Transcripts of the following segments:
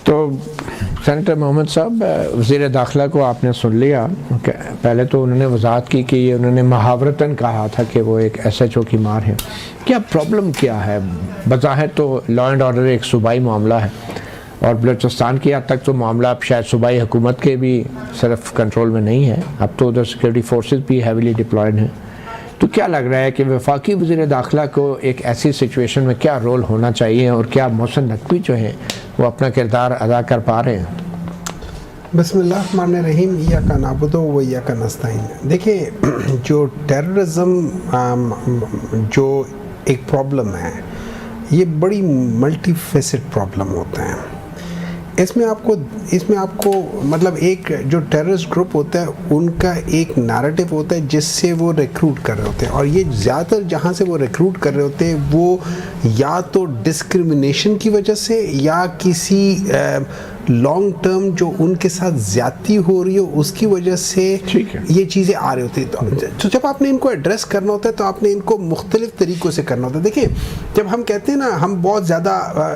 تو سینیٹر محمد صاحب، وزیر داخلہ کو آپ نے سن لیا، پہلے تو انہوں نے وضاحت کی کہ یہ انہوں نے محاورتاً کہا تھا کہ وہ ایک ایس ایچ او کی مار ہے. کیا پرابلم کیا ہے؟ بظاہر تو لا اینڈ آرڈر ایک صوبائی معاملہ ہے، اور بلوچستان کی حد تک تو معاملہ اب شاید صوبائی حکومت کے بھی صرف کنٹرول میں نہیں ہے، اب تو ادھر سیکورٹی فورسز بھی ہیویلی ڈپلائڈ ہیں. تو کیا لگ رہا ہے کہ وفاقی وزیر داخلہ کو ایک ایسی سچویشن میں کیا رول ہونا چاہیے، اور کیا محسن نقوی جو ہیں وہ اپنا کردار ادا کر پا رہے ہیں؟ بسم اللہ الرحمن الرحیم. ایاک نعبد و ایاک نستعین. دیکھیں، جو ٹیررزم جو ایک پرابلم ہے، یہ بڑی ملٹی فیسڈ پرابلم ہوتا ہے. اس میں آپ کو مطلب ایک جو ٹیررسٹ گروپ ہوتا ہے ان کا ایک نیریٹو ہوتا ہے جس سے وہ ریکروٹ کر رہے ہوتے ہیں، اور یہ زیادہ تر جہاں سے وہ ریکروٹ کر رہے ہوتے ہیں وہ یا تو ڈسکریمنیشن کی وجہ سے یا کسی لانگ ٹرم جو ان کے ساتھ زیادتی ہو رہی ہو اس کی وجہ سے یہ چیزیں آ رہی ہوتی ہیں. تو جب آپ نے ان کو ایڈریس کرنا ہوتا ہے تو آپ نے ان کو مختلف طریقوں سے کرنا ہوتا ہے. دیکھیں، جب ہم کہتے ہیں نا ہم بہت زیادہ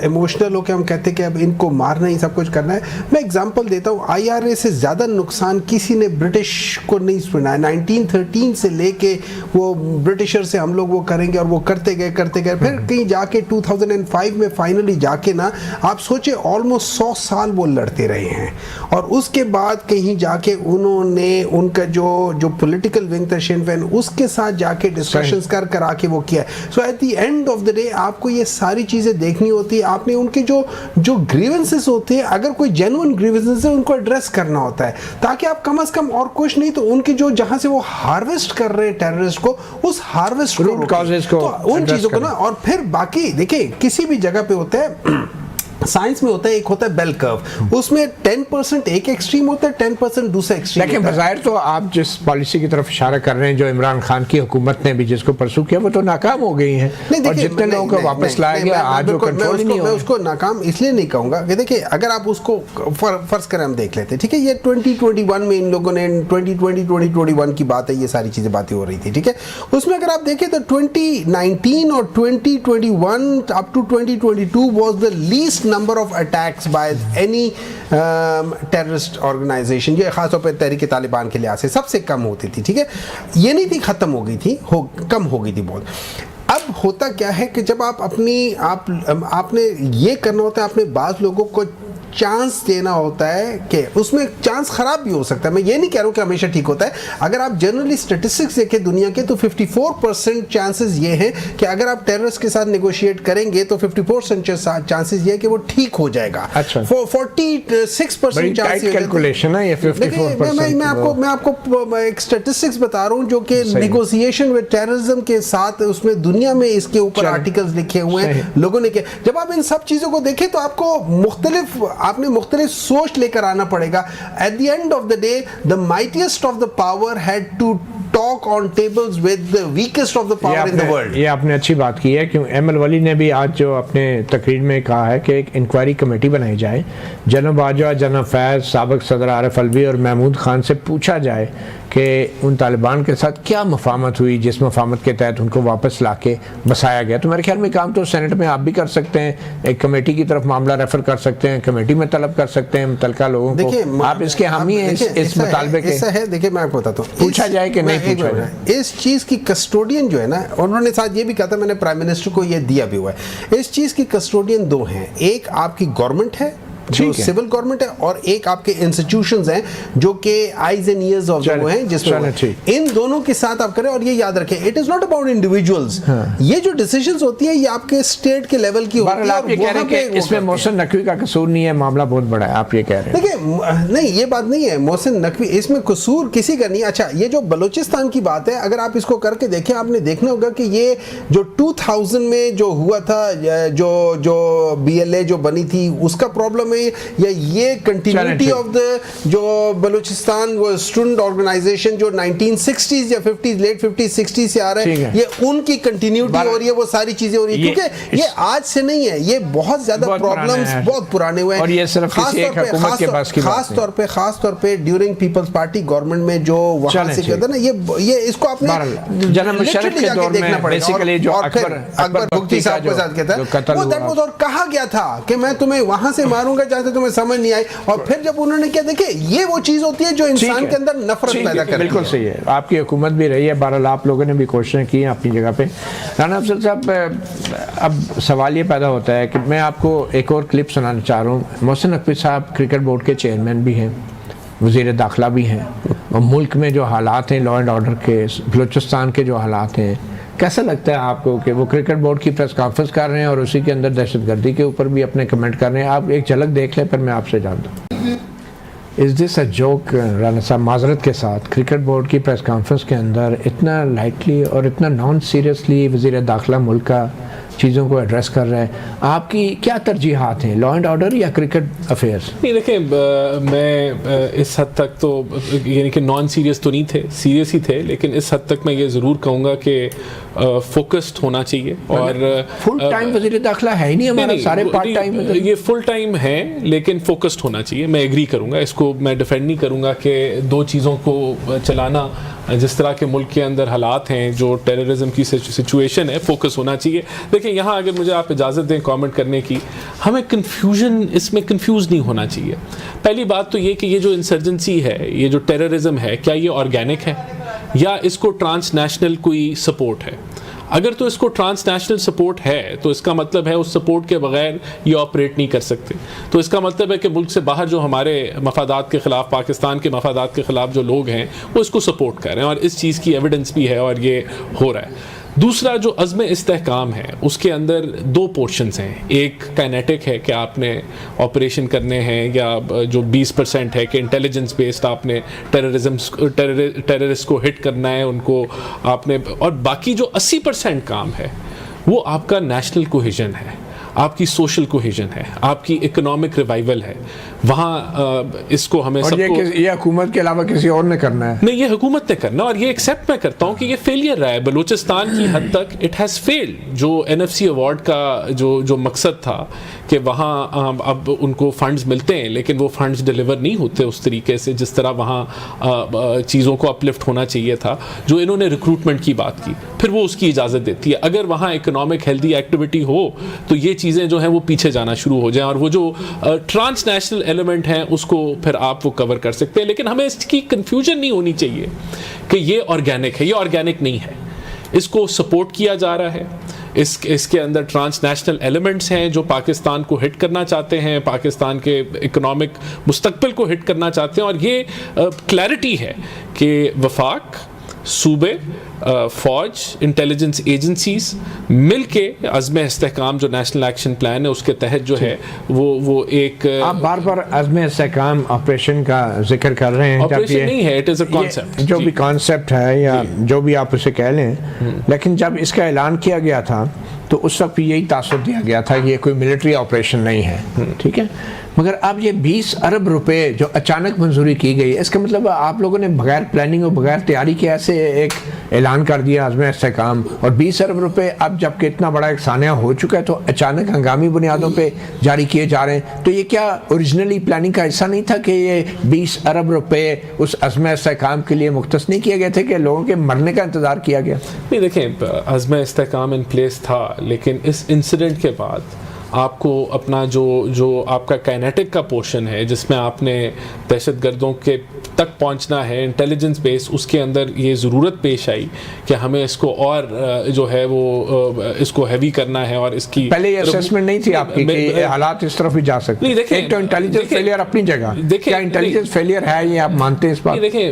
ایموشنل ہو کے ہم کہتے ہیں کہ اب ان کو مارنا ہی سب کچھ کرنا ہے. میں ایگزامپل دیتا ہوں، آئی آر اے سے زیادہ نقصان کسی نے برٹش کو نہیں سنا ہے. 1913 سے لے کے وہ برٹشر سے ہم لوگ وہ کریں گے، اور وہ کرتے گئے پھر کہیں جا کے 2005 میں فائنلی جا کے نا آپ سوچے آلموسٹ 100 سال وہ لڑتے رہے ہیں، اور اس کے بعد کہیں جا کے انہوں نے ان کا جو پولیٹیکل ونگ تھا شین فین، اس کے ساتھ جا کے ڈسکشنز کرا کے وہ کیا ہے. So at the end of the day آپ کو یہ ساری چیزیں دیکھنی ہوتی ہے. آپ نے ان کے جو گریونسز ہوتے ہیں، اگر کوئی جینوئن گریونسز ہے ان کو ایڈریس کرنا ہوتا ہے، تاکہ آپ کم از کم اور کچھ نہیں تو ان کے جہاں سے وہ ہارویسٹ کر رہے ہیں ٹیررسٹ کو، اس ہارویسٹ کو ان چیزوں کو نا. اور پھر باقی دیکھیں کسی بھی جگہ پہ ہوتا ہے، سائنس میں ہوتا ہے، ایک ہوتا ہے بیل کرو، اس میں 10% ایک ایکسٹریم ہوتا ہے، 10% دوسرا ایکسٹریم. لیکن بظاہر تو آپ جس پالیسی کی طرف اشارہ کر رہے ہیں جو عمران خان کی حکومت نے بھی جس کو پرسو کیا، وہ تو ناکام ہو گئی ہیں، اور جتنے لوگوں کو واپس لایا گیا آج وہ کنٹرول ہی نہیں ہو. میں اس کو ناکام اس لیے نہیں کہوں گا کہ دیکھیں اگر آپ اس کو فرض کریں، ہم دیکھ لیتے ٹھیک ہے، یہ 2021 میں ان لوگوں نے 2021 کی بات ہے، یہ ساری چیزیں باتیں ہو رہی تھی ٹھیک ہے. اس میں اگر آپ دیکھیں تو 2019 اور 2021 up to 2022 was the least number of attacks by any terrorist organization. یہ خاص طور پہ تحریک طالبان کے لحاظ سے سب سے کم ہوتی تھی ٹھیک ہے. یہ نہیں تھی ختم ہو گئی تھی، کم ہو گئی تھی بہت. اب ہوتا کیا ہے کہ جب آپ نے یہ کرنا ہوتا ہے، آپ نے بعض لوگوں کو چانس دینا ہوتا ہے کہ اس میں چانس خراب بھی ہو سکتا ہے. میں یہ نہیں کہہ رہا ہوں کہ ہمیشہ ٹھیک ہوتا ہے. اگر آپ جنرلی اسٹیٹسٹکس دیکھیں دنیا کے تو 54% چانسز یہ ہیں کہ اگر آپ ٹیررسٹ کے ساتھ نیگوشیٹ کریں گے تو 54% چانسز یہ ہے کہ وہ ٹھیک ہو جائے گا. 46% چانسز کیلکولیشن ہے یہ 54%. میں آپ کو ایک اسٹیٹسٹکس بتا رہا ہوں جو کہ نیگوشیشن ود ٹیررزم کے ساتھ اس میں دنیا میں اس کے اوپر آرٹیکلز لکھے ہوئے ہیں لوگوں نے. جب آپ ان سب چیزوں کو دیکھیں تو آپ کو آپ نے مختلف سوچ لے کر آنا پڑے گا. At the end of the day the mightiest of the power had to talk on tables with the weakest of the power in the world. یہ آپ نے اچھی بات کی ہے کہ ایم ولی نے بھی آج جو اپنے تقریر میں کہا ہے کہ ایک انکوائری کمیٹی بنائی جائے، جناب باجوہ، جناب فیض، سابق صدر عارف الوی اور محمود خان سے پوچھا جائے کہ ان طالبان کے ساتھ کیا مفاہمت ہوئی جس مفاہمت کے تحت ان کو واپس لا کے بسایا گیا. تو میرے خیال میں کام تو سینٹ میں آپ بھی کر سکتے ہیں، ایک کمیٹی کی طرف معاملہ ریفر کر سکتے ہیں، کمیٹی میں طلب کر سکتے ہیں متعلقہ لوگوں کو. آپ اس کے حامی ہیں اس مطالبے کے؟ ایسا ہے، دیکھیں میں آپ کو بتاتا ہوں، پوچھا جائے کہ نہیں پوچھا جائے. اس چیز کی کسٹوڈین جو ہے نا، انہوں نے ساتھ یہ بھی کہا تھا، میں نے پرائم منسٹر کو یہ دیا بھی ہوا ہے، اس چیز کی کسٹوڈین دو ہیں. ایک آپ کی گورنمنٹ ہے جو سول گورنمنٹ ہے، اور ایک آپ کے انسٹیٹیوشنز ہیں جو کہ آئیز اینڈ ایئرز آف وہ ہیں جس میں ان دونوں کے ساتھ آپ کریں. اور یہ یاد رکھیں it is not about individuals. یہ جو ڈیسیژنز ہوتی ہیں یہ آپ کے اسٹیٹ کے لیول کی ہوتی ہے. آپ یہ کہہ رہے ہیں کہ اس میں محسن نقوی کا قصور نہیں ہے، معاملہ بہت بڑا ہے، آپ یہ کہہ رہے ہیں؟ دیکھیں نہیں، یہ بات نہیں ہے، محسن نقوی اس میں قصور کسی کا نہیں. اچھا، یہ جو بلوچستان کی بات ہے اگر آپ اس کو کر کے دیکھیں، آپ نے دیکھنا ہوگا کہ یہ جو 2000 میں جو ہوا تھا، جو BLA جو بنی تھی اس کا پرابلم ہے، یا یہ کنٹینیوٹی آف دا جو بلوچستان وہ اسٹوڈنٹ آرگنائزیشن جو 1960s یا 50s لیٹ 50s 60s سے آ رہا ہے، یہ ان کی کنٹینیوٹی ہو رہی ہے، وہ ساری چیزیں ہو رہی ہیں. کیونکہ یہ آج سے نہیں ہے، یہ بہت زیادہ پرابلمز بہت پرانے ہوئے ہیں. اور یہ صرف کسی ایک حکومت کے پاس کی بات نہیں. خاص طور پہ ڈیورنگ پیپلز پارٹی گورنمنٹ میں جو وہاں سے کہتا نا، یہ اس کو آپ نے جناب مشرف کے دور میں بیسیکلی جو اکبر بگٹی صاحب کے ساتھ کہتا ہے وہ دیٹ واز، اور کہا گیا تھا کہ میں تمہیں وہاں سے ماروں گا وجہ سے تمہیں سمجھ نہیں آئی. اور پھر جب انہوں نے کیا, دیکھے یہ وہ چیز ہوتی ہے جو انسان کے اندر نفرت پیدا کرتی ہے. بالکل صحیح ہے, آپ کی حکومت بھی رہی ہے, بہرحال آپ لوگوں نے بھی کوششیں کی ہیں اپنی جگہ پہ. رانا افضل صاحب, اب سوال یہ پیدا ہوتا ہے کہ میں آپ کو ایک اور کلپ سنانا چاہ رہا ہوں. محسن نقوی صاحب کرکٹ بورڈ کے چیئرمین بھی ہیں, وزیر داخلہ بھی ہیں, اور ملک میں جو حالات ہیں لا اینڈ آرڈر کے, بلوچستان کے جو حالات ہیں, کیسا لگتا ہے آپ کو کہ وہ کرکٹ بورڈ کی پریس کانفرنس کر رہے ہیں اور اسی کے اندر دہشت گردی کے اوپر بھی اپنے کمنٹ کر رہے ہیں؟ آپ ایک جھلک دیکھ لیں پھر میں آپ سے جانتا ہوں. از دس اے جوک رانا صاحب, معذرت کے ساتھ, کرکٹ بورڈ کی پریس کانفرنس کے اندر اتنا لائٹلی اور اتنا نان سیریسلی وزیر داخلہ ملک کا چیزوں کو ایڈریس کر رہا ہے؟ آپ کی کیا ترجیحات ہیں, لا اینڈ آرڈر یا کرکٹ افیئرس؟ نہیں دیکھیں, میں اس حد تک تو یعنی کہ نان سیریس تو نہیں تھے, سیریس ہی تھے, لیکن اس حد تک میں یہ ضرور کہوں گا کہ فوکسڈ ہونا چاہیے. اور فل ٹائم وزیر داخلہ ہے ہی نہیں ہمارا, سارے پارٹ ٹائم. یہ فل ٹائم ہے لیکن فوکسڈ ہونا چاہیے. میں ایگری کروں گا, اس کو میں ڈیفینڈ نہیں کروں گا کہ دو چیزوں کو چلانا, جس طرح کے ملک کے اندر حالات ہیں, جو ٹیررزم کی سچویشن ہے, فوکس ہونا چاہیے. دیکھیں یہاں اگر مجھے آپ اجازت دیں کامنٹ کرنے کی, ہمیں کنفیوژن, اس میں کنفیوز نہیں ہونا چاہیے. پہلی بات تو یہ کہ یہ جو انسرجنسی ہے, یہ جو ٹیررزم ہے, کیا یہ آرگینک ہے یا اس کو ٹرانس نیشنل کوئی سپورٹ ہے؟ اگر تو اس کو ٹرانس نیشنل سپورٹ ہے تو اس کا مطلب ہے اس سپورٹ کے بغیر یہ آپریٹ نہیں کر سکتے. تو اس کا مطلب ہے کہ ملک سے باہر جو ہمارے مفادات کے خلاف, پاکستان کے مفادات کے خلاف جو لوگ ہیں, وہ اس کو سپورٹ کر رہے ہیں, اور اس چیز کی ایویڈنس بھی ہے اور یہ ہو رہا ہے. دوسرا جو عزم استحکام ہے, اس کے اندر دو پورشنز ہیں. ایک کائنیٹک ہے کہ آپ نے آپریشن کرنے ہیں, یا جو 20% ہے کہ انٹیلیجنس بیسڈ آپ نے ٹیررسٹ کو ہٹ کرنا ہے, ان کو آپ نے, اور باقی جو 80% کام ہے وہ آپ کا نیشنل کوہیژن ہے, آپ کی سوشل کوہیژن ہے, آپ کی اکنامک ریوائول ہے. وہاں اس کو ہمیں سب کو, یہ حکومت کے علاوہ کسی اور نے کرنا ہے. نہیں, یہ حکومت نے کرنا, اور یہ ایکسیپٹ میں کرتا ہوں کہ یہ فیلئر رہا ہے بلوچستان کی حد تک. It has failed. جو NFC ایوارڈ کا جو مقصد تھا کہ وہاں اب ان کو فنڈز ملتے ہیں, لیکن وہ فنڈز ڈیلیور نہیں ہوتے اس طریقے سے جس طرح وہاں چیزوں کو اپلفٹ ہونا چاہیے تھا. جو انہوں نے ریکروٹمنٹ کی بات کی, پھر وہ اس کی اجازت دیتی ہے. اگر وہاں اکنامک ہیلدی ایکٹیویٹی ہو تو یہ چیزیں جو ہیں وہ پیچھے جانا شروع ہو جائیں, اور وہ جو ٹرانس نیشنل ایلیمنٹ ہیں اس کو پھر آپ وہ کور کر سکتے ہیں. لیکن ہمیں اس کی کنفیوژن نہیں ہونی چاہیے کہ یہ آرگینک ہے. یہ آرگینک نہیں ہے, اس کو سپورٹ کیا جا رہا ہے. اس کے اندر ٹرانس نیشنل ایلیمنٹس ہیں جو پاکستان کو ہٹ کرنا چاہتے ہیں, پاکستان کے اکنامک مستقبل کو ہٹ کرنا چاہتے ہیں. اور یہ کلیئرٹی ہے کہ وفاق, صوبے, فوج, انٹیلیجنس ایجنسیز مل کے عزم استحکام جو نیشنل ایکشن پلان ہے اس کے تحت جو ہے وہ ایک, آپ بار بار عزم استحکام آپریشن کا ذکر کر رہے ہیں. آپریشن نہیں ہے, اٹ از اے کانسیپٹ, جو بھی کانسیپٹ ہے یا جو بھی آپ اسے کہہ لیں, لیکن جب اس کا اعلان کیا گیا تھا تو اس وقت یہی تاثر دیا گیا تھا کہ یہ کوئی ملٹری آپریشن نہیں ہے. ٹھیک ہے, مگر اب یہ 20 ارب روپے جو اچانک منظوری کی گئی, اس کا مطلب آپ لوگوں نے بغیر پلاننگ اور بغیر تیاری کے ایسے ایک اعلان کر دیا عزم استحکام, اور 20 ارب روپے اب جب کہ اتنا بڑا ایک سانحہ ہو چکا ہے تو اچانک ہنگامی بنیادوں پہ جاری کیے جا رہے ہیں. تو یہ کیا اوریجنلی پلاننگ کا حصہ نہیں تھا کہ یہ 20 ارب روپے اس عزم استحکام کے لیے مختص نہیں کیے گئے تھے کہ لوگوں کے مرنے کا انتظار کیا گیا؟ نہیں دیکھیں, عزم استحکام ان پلیس تھا, لیکن اس انسیڈنٹ کے بعد آپ کو اپنا جو آپ کا کائنیٹک کا پورشن ہے, جس میں آپ نے دہشت گردوں کے تک پہنچنا ہے, انٹیلیجنس بیس, اس کے اندر یہ ضرورت پیش آئی کہ ہمیں اس کو اور جو ہے وہ اس کو ہیوی کرنا ہے. اور اس کی پہلے یہ اسیسمنٹ نہیں تھی آپ کی کہ حالات اس طرف بھی جا سکتے ہیں. ایک تو انٹیلیجنس فیلئر اپنی جگہ, کیا انٹیلیجنس فیلئر ہے یہ آپ مانتے ہیں اس بات؟ دیکھیں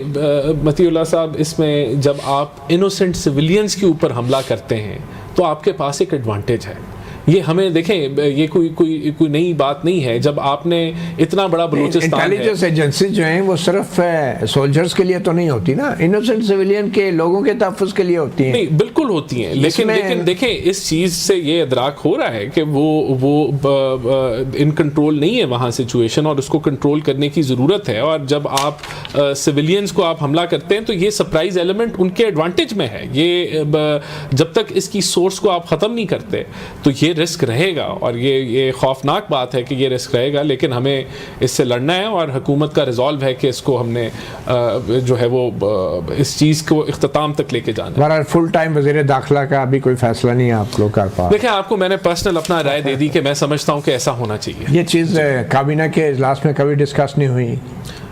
متی اللہ صاحب, اس میں جب آپ انوسنٹ سویلینز کے اوپر حملہ کرتے ہیں تو آپ کے پاس ایک ایڈوانٹیج ہے. یہ ہمیں دیکھیں, یہ کوئی نئی بات نہیں ہے. جب آپ نے اتنا بڑا بلوچستان ہے, انٹیلیجنس ایجنسی جو ہیں وہ صرف سولجرز کے لیے تو نہیں ہوتی نا, انوسنٹ سویلین کے لوگوں کے تحفظ کے لیے ہوتی ہیں. نہیں بالکل ہوتی ہیں, لیکن دیکھیں اس چیز سے یہ ادراک ہو رہا ہے کہ وہ ان کنٹرول نہیں ہے وہاں سچویشن, اور اس کو کنٹرول کرنے کی ضرورت ہے. اور جب آپ سویلینز کو آپ حملہ کرتے ہیں تو یہ سرپرائز ایلیمنٹ ان کے ایڈوانٹیج میں ہے. یہ جب تک اس کی سورس کو آپ ختم نہیں کرتے تو یہ یہ رسک رہے گا اور یہ خوفناک بات ہے کہ یہ رسک رہے گا, لیکن ہمیں اس سے لڑنا ہے اور حکومت کا ریزالو ہے کہ اس کو ہم نے جو ہے وہ اس چیز کو اختتام تک لے کے جانا ہے. بہرحال فل ٹائم وزیر داخلہ کا ابھی کوئی فیصلہ نہیں ہے آپ لوگ کر پا. دیکھیں آپ کو میں نے پرسنل اپنا رائے دے دی کہ میں سمجھتا ہوں کہ ایسا ہونا چاہیے. یہ چیز کابینہ کے اجلاس میں کبھی ڈسکس نہیں ہوئی؟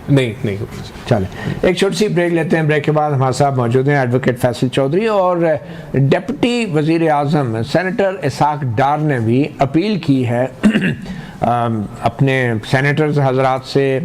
نہیں. چلیں ایک چھوٹی سی بریک لیتے ہیں. بریک کے بعد ہمارے صاحب موجود ہیں ایڈوکیٹ فیصل چودھری اور ڈپٹی وزیر اعظم سینیٹر اسحاق ڈار نے بھی اپیل کی ہے اپنے سینیٹرز حضرات سے